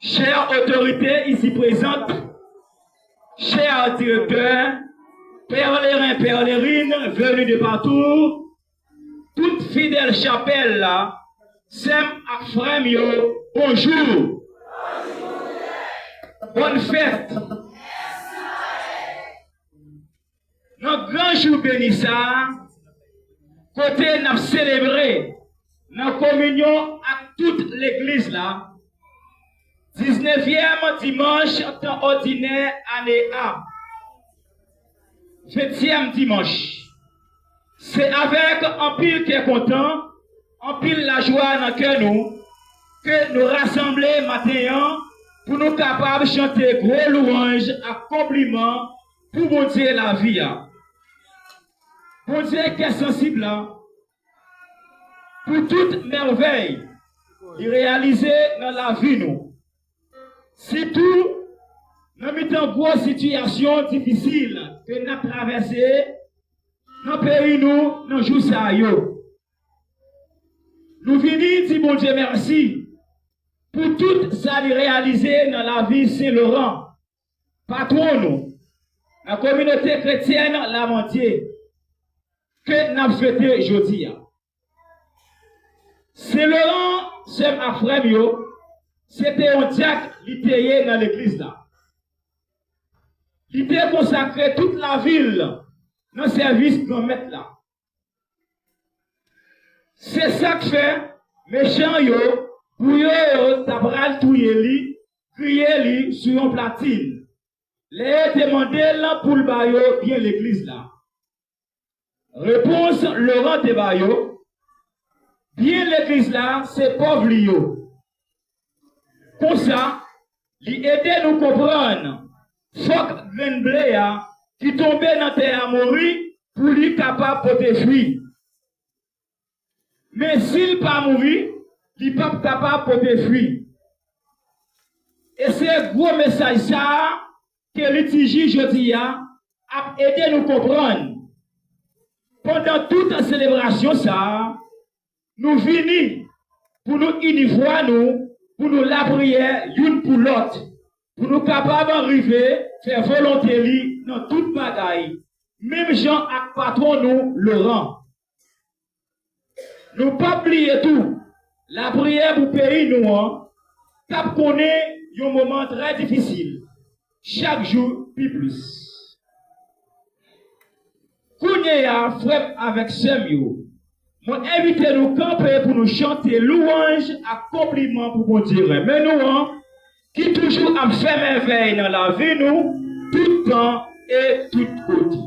chères autorités ici présentes, chers directeurs, pèlerins, pèlerines venus de partout, toute fidèle chapelle là, Sem ak frère yo, bonjour. Bonne fête. Notre grand jour béni ça, côté n'a célébré, notre communion à toute l'église là, 19e dimanche temps ordinaire année A, 20e dimanche. C'est avec un pile qui est content, un pile la joie dans que nous rassembler matin pour nous capables de chanter gros louanges à compliment pour bon Dieu la vie. Bon Dieu qui est sensible là, pour toute merveille, il réaliser dans la vie nous. Si tout, nous mettons grosse situation difficile que nous avons traversée, dans le pays nous, dans jour ça yo. Nous venons dire bon Dieu merci pour tout ça réalisé dans la vie Saint-Laurent, patron nous, la communauté chrétienne la Montier, que nous avons fêté aujourd'hui. Saint-Laurent, c'est ma frère, c'était un diacre littéraire dans l'église là. Il était consacré toute la ville dans le service qu'on met là. C'est ça que fait, méchant yo, pour yo, tabral touye li, crier li sur une platine. Les demandé là pour le bayo, bien l'église là. Réponse Laurent de bayo, bien l'église là, c'est pauvre li yo. Comme ça, il aide nous comprendre. Faut grain blé qui tombait dans terre à mourir pour lui capable de porter fruit. Mais s'il pas mourir, il n'est pas capable de porter fruit. Et c'est un gros message ça que l'ITJ jeudi a aidé nous comprendre. Pendant toute la célébration ça, nous venons pour nous unir nous, pour nous la prière l'une pour l'autre, pour nous capables d'arriver faire volonté dans toute bagaille. Même Jean ak patron nous Laurent. Nous pas oublier tout. La prière pour pays nous, cap connaît un moment très difficile. Chaque jour, plus. Kounye a frère avec Semyo. Moi invité nous camper pour nous chanter louange à compliment pour mon Dieu. Mais nous, qui toujours a fait merveille dans la vie nous, tout temps et toute côté.